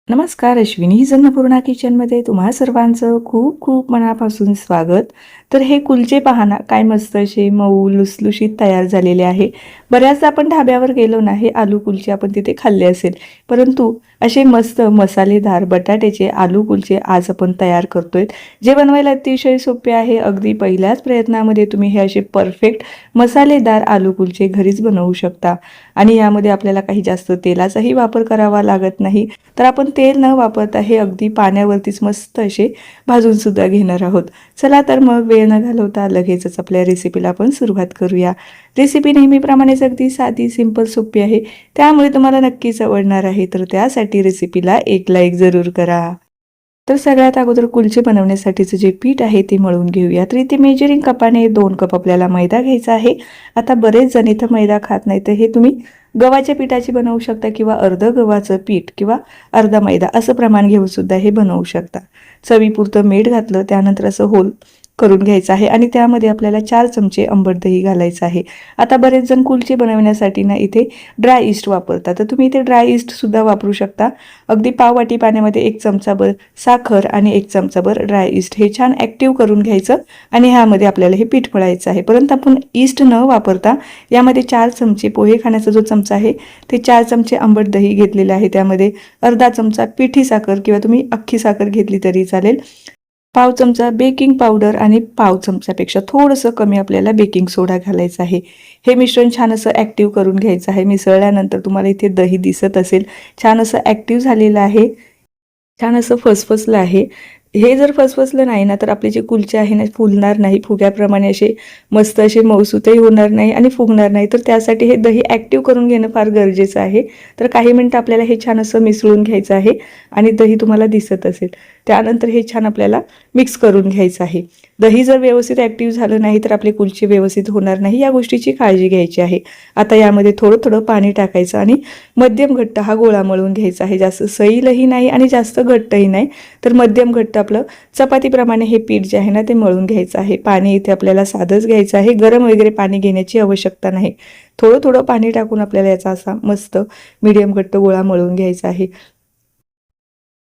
नमस्कार, अश्विनी अन्नपूर्णा किचनमध्ये तुम्हा सर्वांचं खूप खूप मनापासून स्वागत. तर हे कुलचे पाहना काय मस्त असे मऊ लुसलुशीत तयार झालेले आहे. बऱ्याचदा आपण ढाब्यावर गेलो ना, हे आलू कुलचे आपण तिथे खाल्ले असेल, परंतु असे मस्त मसालेदार बटाट्याचे आलू कुलचे आज आपण तयार करतोय, जे बनवायला अतिशय सोपे आहे. अगदी पहिल्याच प्रयत्नामध्ये तुम्ही हे असे परफेक्ट मसालेदार आलू कुलचे घरीच बनवू शकता आणि यामध्ये आपल्याला काही जास्त तेलाचाही वापर करावा लागत नाही. तर आपण तेल न वापरता हे अगदी पाण्यावरतीच मस्त असे भाजून सुद्धा घेणार आहोत. चला तर मग वेळ न घालवता लगेचच आपल्या रेसिपीला आपण सुरुवात करूया. रेसिपी नेहमीप्रमाणेच अगदी साधी, सिंपल, सोपी आहे, त्यामुळे तुम्हाला नक्कीच आवडणार आहे. तर त्यासाठी रेसिपीला एक लाईक जरूर करा. तर सगळ्यात अगोदर कुलचे बनवण्यासाठीचं जे पीठ आहे ते मळून घेऊया. तर इथे मेजरिंग कपाने 2 कप आपल्याला मैदा घ्यायचा आहे. आता बरेच जण इथं मैदा खात नाही, तर हे तुम्ही गव्हाच्या पिठाची बनवू शकता किंवा अर्ध गव्हाचं पीठ किंवा अर्धा मैदा असं प्रमाण घेऊन सुद्धा हे बनवू शकता. चवीपुरतं मीठ घातलं, त्यानंतर असं होल करून घ्यायचं आहे आणि त्यामध्ये आपल्याला 4 चमचे आंबट दही घालायचं आहे. आता बरेच जण कुलचे बनवण्यासाठी ना इथे ड्राय इस्ट वापरतात, तर तुम्ही इथे ड्राय इस्ट सुद्धा वापरू शकता. अगदी पाव वाटी पाण्यामध्ये 1 चमचाभर साखर आणि 1 चमचाभर ड्राय इस्ट हे छान ॲक्टिव्ह करून घ्यायचं आणि ह्यामध्ये आपल्याला हे पीठ मळायचं आहे. परंतु आपण इस्ट न वापरता यामध्ये 4 चमचे पोहे खाण्याचा जो चमचा आहे ते 4 चमचे आंबट दही घेतलेलं आहे. त्यामध्ये अर्धा चमचा पिठी साखर किंवा तुम्ही अख्खी साखर घेतली तरी चालेल, पाव चमचा बेकिंग पावडर आणि पाव चमचापेक्षा थोडंसं कमी आपल्याला बेकिंग सोडा घालायचं आहे. हे मिश्रण छान असं ॲक्टिव्ह करून घ्यायचं आहे. मिसळल्यानंतर तुम्हाला इथे दही दिसत असेल, छान असं ॲक्टिव्ह झालेलं आहे, छान असं फसफसलं आहे. हे जर फसफसलं नाही ना, तर आपले जे कुलचे आहे ना फुलणार नाही, फुग्याप्रमाणे असे मस्त असे मऊसूतही होणार नाही आणि फुगणार नाही. तर त्यासाठी हे दही ॲक्टिव्ह करून घेणं फार गरजेचं आहे. तर काही मिनटं आपल्याला हे छान असं मिसळून घ्यायचं आहे आणि दही तुम्हाला दिसत असेल. त्यानंतर हे छान आपल्याला मिक्स करून घ्यायचं आहे. दही जर व्यवस्थित ॲक्टिव्ह झालं नाही तर आपले कुलचे व्यवस्थित होणार नाही, या गोष्टीची काळजी घ्यायची आहे. आता यामध्ये थोडं थोडं पाणी टाकायचं आणि मध्यम घट्ट हा गोळा मळून घ्यायचा आहे. जास्त सैलही नाही आणि जास्त घट्टही नाही, तर मध्यम घट्ट आपलं चपातीप्रमाणे हे पीठ जे आहे ना ते मळून घ्यायचं आहे. पाणी इथे आपल्याला साधंच घ्यायचं आहे, गरम वगैरे पाणी घेण्याची आवश्यकता नाही. थोडं थोडं पाणी टाकून आपल्याला याचा असा मस्त मीडियम घट्ट गोळा मळून घ्यायचा आहे.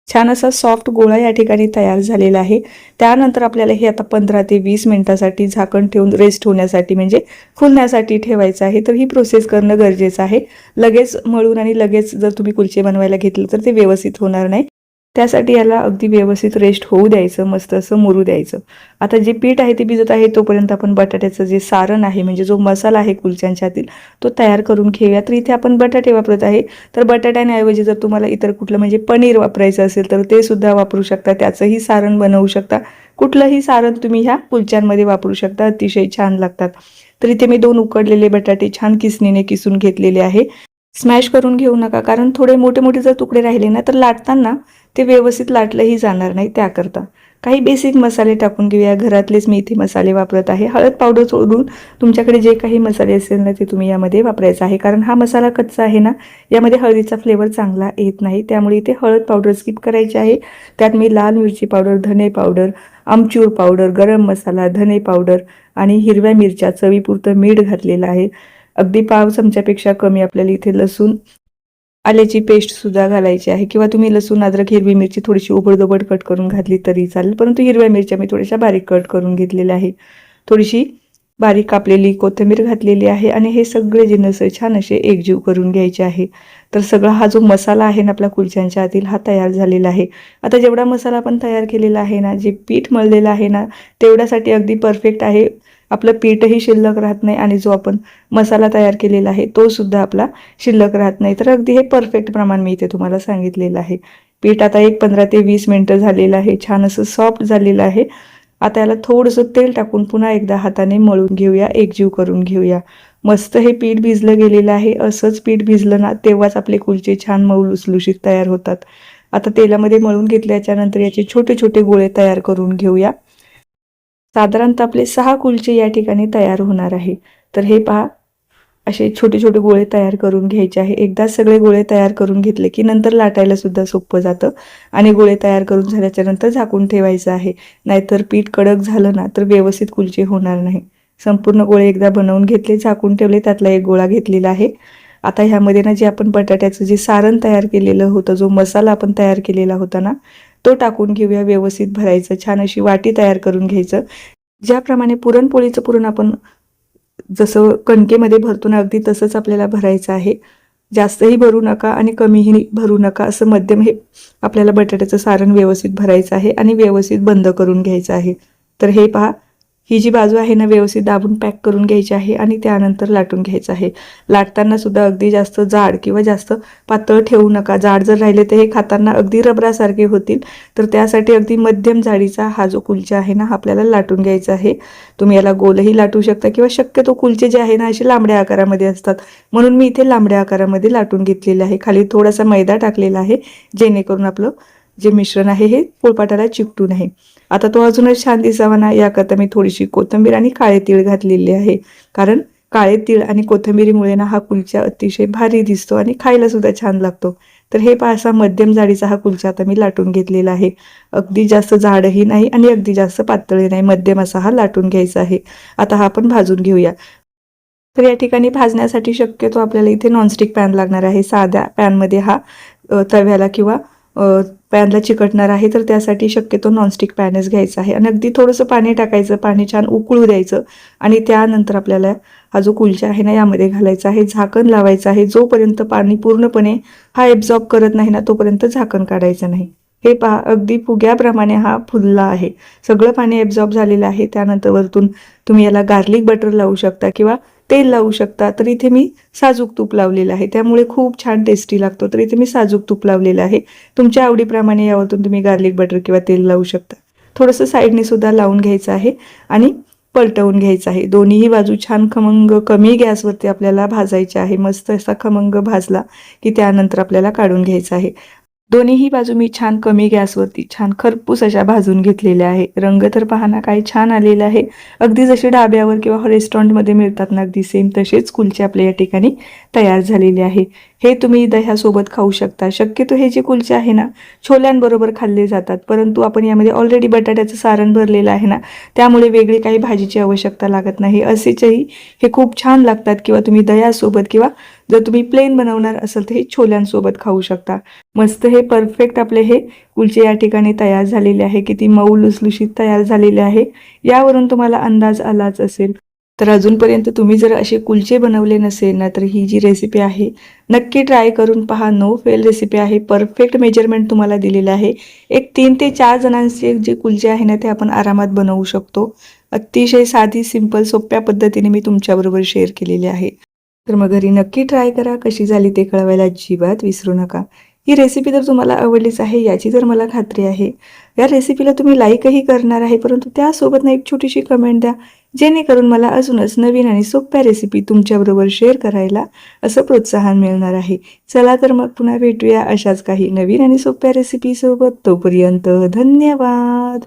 छान असा सॉफ्ट गोळा या ठिकाणी तयार झालेला आहे. त्यानंतर आपल्याला हे आता 15 ते 20 मिनिटासाठी झाकण ठेवून रेस्ट होण्यासाठी म्हणजे फुलण्यासाठी ठेवायचं आहे. तर ही प्रोसेस करणं गरजेचं आहे. लगेच मळून आणि लगेच जर तुम्ही कुलचे बनवायला घेतलं तर ते व्यवस्थित होणार नाही. त्यासाठी याला अगदी व्यवस्थित रेस्ट होऊ द्यायचं, मस्त असं मुरू द्यायचं. आता जे पीठ आहे ते भिजत आहे तोपर्यंत आपण बटाट्याचं जे सारण आहे म्हणजे जो मसाला आहे कुलच्यांच्यातील तो तयार करून घेऊया. तर इथे आपण बटाटे वापरत आहे, तर बटाट्याऐवजी जर तुम्हाला इतर कुठलं म्हणजे पनीर वापरायचं असेल तर ते सुद्धा वापरू शकता, त्याचंही सारण बनवू शकता. कुठलंही सारण तुम्ही ह्या कुलच्यांमध्ये वापरू शकता, अतिशय छान लागतात. तर इथे मी 2 उकडलेले बटाटे छान किसणीने किसून घेतलेले आहे. स्मॅश करून घेऊ नका, कारण थोडे मोठे मोठे जर तुकडे राहिले ना तर लाटताना ते व्यवस्थित लाटलंही जाणार नाही. त्याकरता काही बेसिक मसाले टाकून घेऊया. घरातलेच मी इथे मसाले वापरत आहे. हळद पावडर सोडून तुमच्याकडे जे काही मसाले असेल ना ते तुम्ही यामध्ये वापरायचं आहे, कारण हा मसाला कच्चा आहे ना, यामध्ये हळदीचा फ्लेवर चांगला येत नाही, त्यामुळे इथे हळद पावडर स्किप करायची आहे. त्यात मी लाल मिरची पावडर, धने पावडर, आमचूर पावडर, गरम मसाला, धने पावडर आणि हिरव्या मिरच्या, चवीपुरतं मीठ घातलेलं आहे. अगदी पाव चमच्यापेक्षा कमी आपल्याला इथे लसूण आल्याची पेस्ट सुद्धा घालायची आहे, किंवा तुम्ही लसूण, अद्रक, हिरवी मिरची थोडीशी उबडधोबड कट करून घातली तरी चालेल, परंतु हिरव्या मिरच्या मी थोड्याशा बारीक कट करून घेतलेल्या आहे. थोडीशी बारीक कापलेली कोथिंबीर घातलेली आहे आणि हे सगळे जिन्नस छान असे एकजीव करून घ्यायचे आहे. तर सगळा हा जो मसाला आहे ना आपल्या कुलच्यांच्या आतील हा तयार झालेला आहे. आता जेवढा मसाला आपण तयार केलेला आहे ना, जे पीठ मळलेलं आहे ना तेवढ्यासाठी अगदी परफेक्ट आहे. आपलं पीठही शिल्लक राहत नाही आणि जो आपण मसाला तयार केलेला आहे तो सुद्धा आपला शिल्लक राहत नाही. तर अगदी हे परफेक्ट प्रमाण मी इथे तुम्हाला सांगितलेलं आहे. पीठ आता 15 ते 20 मिनिटं झालेलं आहे, छान असं सॉफ्ट झालेलं आहे. आता याला थोडंसं तेल टाकून पुन्हा एकदा हाताने मळून घेऊया, एकजीव करून घेऊया. मस्त हे पीठ भिजलं गेलेलं आहे. असंच पीठ भिजलं ना तेव्हाच आपले कुलचे छान मऊ लुसलुशीत तयार होतात. आता तेलामध्ये मळून घेतल्याच्या नंतर याचे छोटे छोटे गोळे तयार करून घेऊया. साधारणतः आपले 6 कुलचे या ठिकाणी तयार होणार आहे. तर हे पहा, असे छोटे छोटे गोळे तयार करून घ्यायचे आहे. एकदाच सगळे गोळे तयार करून घेतले की नंतर लाटायला सुद्धा सोपं जातं आणि गोळे तयार करून झाल्याच्या नंतर झाकून ठेवायचं आहे, नाहीतर पीठ कडक झालं ना तर व्यवस्थित कुलचे होणार नाही. संपूर्ण गोळे एकदा बनवून घेतले, झाकून ठेवले, त्यातला एक गोळा घेतलेला आहे. आता ह्यामध्ये ना जे आपण बटाट्याचं जे सारण तयार केलेलं होतं, जो मसाला आपण तयार केलेला होता ना, तो टाकून घेऊया. व्यवस्थित भरायचं, छान अशी वाटी तयार करून घ्यायचं. ज्याप्रमाणे पुरणपोळीचं पुरण आपण जसं कणकेमध्ये भरतो ना, अगदी तसंच आपल्याला भरायचं आहे. जास्तही भरू नका आणि कमीही भरू नका, असं मध्यम हे आपल्याला बटाट्याचं सारण व्यवस्थित भरायचं आहे आणि व्यवस्थित बंद करून घ्यायचं आहे. तर हे पहा, ही जी बाजू आहे ना व्यवस्थित दाबून पॅक करून घ्यायची आहे आणि त्यानंतर लाटून घ्यायचं आहे. लाटताना सुद्धा अगदी जास्त जाड किंवा जास्त पातळ ठेवू नका. जाड जर राहिले तर हे खाताना अगदी रबरासारखे होतील. तर त्यासाठी अगदी मध्यम जाडीचा हा जो कुलचा आहे ना, हा आपल्याला लाटून घ्यायचा आहे. तुम्ही याला गोलही लाटू शकता किंवा शक्यतो कुलचे जे आहे ना असे लांबड्या आकारामध्ये असतात, म्हणून मी इथे लांबड्या आकारामध्ये लाटून घेतलेले आहे. खाली थोडासा मैदा टाकलेला आहे, जेणेकरून आपलं जे मिश्रण आहे हे पोळपाटाला चिकटू नये. आता तो अजूनच छान दिसावा ना, याकरता मी थोडीशी कोथिंबीर आणि काळे तीळ घातलेले आहे. कारण काळे तीळ आणि कोथिंबीरीमुळे ना हा कुलचा अतिशय भारी दिसतो आणि खायला सुद्धा छान लागतो. तर हे पहा, असा मध्यम जाडीचा हा कुलचा आता मी लाटून घेतलेला आहे. अगदी जास्त जाडही नाही आणि अगदी जास्त पातळही नाही, मध्यम असा हा लाटून घ्यायचा आहे. आता हा आपण भाजून घेऊया. तर या ठिकाणी भाजण्यासाठी शक्यतो आपल्याला इथे नॉनस्टिक पॅन लागणार आहे. साध्या पॅनमध्ये हा तव्याला किंवा पॅनला चिकटणार आहे, तर त्यासाठी शक्यतो नॉनस्टिक पॅनच घ्यायचा आहे. आणि अगदी थोडंसं पाणी टाकायचं, पाणी छान उकळू द्यायचं आणि त्यानंतर आपल्याला हा जो कुलचा आहे ना यामध्ये घालायचा आहे. झाकण लावायचं आहे. जोपर्यंत पाणी पूर्णपणे हा एब्झॉर्ब करत नाही ना, तोपर्यंत झाकण काढायचं नाही. हे पहा, अगदी फुग्याप्रमाणे हा फुलला आहे. सगळं पाणी एब्झॉर्ब झालेलं आहे. त्यानंतर वरतून तुम्ही याला गार्लिक बटर लावू शकता किंवा तेल लावू शकता. तर इथे मी साजूक तूप लावलेलं आहे, त्यामुळे खूप छान टेस्टी लागतो. तर इथे मी साजूक तूप लावलेलं आहे. तुमच्या आवडीप्रमाणे यावरतून तुम्ही गार्लिक बटर किंवा तेल लावू शकता. थोडंसं साईडने सुद्धा लावून घ्यायचं आहे आणि पलटवून घ्यायचं आहे. दोन्हीही बाजू छान खमंग कमी गॅसवरती आपल्याला भाजायचे आहे. मस्त असा खमंग भाजला की त्यानंतर आपल्याला काढून घ्यायचं आहे. दोन्हीही बाजू मी छान कमी गॅसवरती छान खरपूस अशा भाजून घेतलेल्या आहे. रंग तर पहा ना काय छान आलेला आहे. अगदी जसे ढाब्यावर किंवा रेस्टॉरंटमध्ये मिळतात ना, अगदी सेम तसेच कुलचे आपल्या या ठिकाणी तयार झालेले आहे. हे तुम्ही दह्यासोबत खाऊ शकता. शक्यतो हे जे कुलचे आहे ना छोल्यांबरोबर खाल्ले जातात, परंतु आपण यामध्ये ऑलरेडी बटाट्याचं सारण भरलेलं आहे ना, त्यामुळे वेगळी काही भाजीची आवश्यकता लागत नाही. असेचही हे खूप छान लागतात किंवा तुम्ही दह्यासोबत किंवा जर तुम्ही प्लेन बनवणार असाल तर हे छोल्यांसोबत खाऊ शकता. मस्त हे परफेक्ट आपले हे कुलचे या ठिकाणी तयार झालेले आहे. किती मऊ लुसलुशीत तयार झालेले आहे, यावरून तुम्हाला अंदाज आलाच असेल. तर अजूनपर्यंत तुम्ही जर असे कुलचे बनवले नसेल ना, तर ही जी रेसिपी आहे नक्की ट्राय करून पहा. नो फेल रेसिपी आहे. परफेक्ट मेजरमेंट तुम्हाला दिलेलं आहे. एक 3 ते 4 जणांचे जे कुलचे आहे ना ते आपण आरामात बनवू शकतो. अतिशय साधी सिंपल सोप्या पद्धतीने मी तुमच्याबरोबर शेअर केलेली आहे. तर मग घरी नक्की ट्राय करा. कशी झाली ते कळवायला अजिबात विसरू नका. ही रेसिपी तर तुम्हाला आवडलीच आहे याची तर मला खात्री आहे. या रेसिपीला तुम्ही लाईकही करणार आहे, परंतु त्यासोबत ना एक छोटीशी कमेंट द्या, जेणेकरून मला अजूनच नवीन आणि सोप्या रेसिपी तुमच्याबरोबर शेअर करायला असं प्रोत्साहन मिळणार आहे. चला तर मग पुन्हा भेटूया अशाच काही नवीन आणि सोप्या रेसिपीसोबत. तोपर्यंत धन्यवाद.